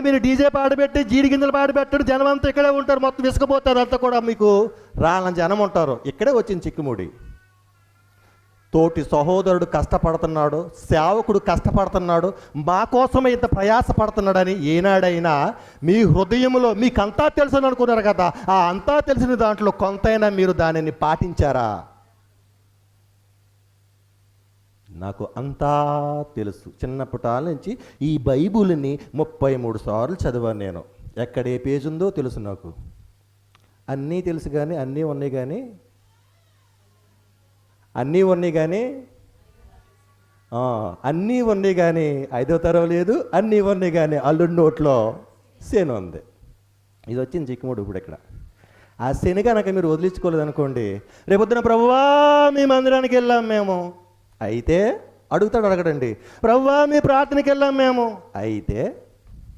మీరు డీజే పాడబెట్టి జీడి గింజలు పాడబెట్టడం జనం అంతా ఇక్కడే ఉంటారు, మొత్తం విసుకపోతారు, అంతా కూడా మీకు రాలని జనం ఉంటారు. ఇక్కడే వచ్చింది చిక్కుముడి. తోటి సహోదరుడు కష్టపడుతున్నాడు, సేవకుడు కష్టపడుతున్నాడు, మా కోసమే ఇంత ప్రయాస పడుతున్నాడని ఏనాడైనా మీ హృదయంలో మీకంతా తెలుసు అనుకున్నారు కదా, ఆ అంతా తెలిసిన దాంట్లో కొంతైనా మీరు దానిని పాటించారా? నాకు అంతా తెలుసు. చిన్నప్పటి నుంచి ఈ బైబిల్ని 33 సార్లు చదివాను నేను. ఎక్కడ ఏ పేజ్ ఉందో తెలుసు నాకు. అన్నీ తెలుసు కానీ అన్నీ ఉన్నాయి కానీ అన్నీ ఉన్నాయి కానీ 5వ తరం లేదు, అన్నీ ఉన్నాయి కానీ అల్లుడి నోట్లో శని ఉంది. ఇది వచ్చింది చిక్కుముడు. ఇప్పుడు ఇక్కడ ఆ శని కనుక మీరు వదిలించుకోలేదు అనుకోండి, రేపొద్దున ప్రభువా మీ మందిరానికి వెళ్ళాం మేము అయితే అడుగుతాడు, అడగడండి, ప్రభువా మీ ప్రార్థనకి వెళ్ళాం మేము అయితే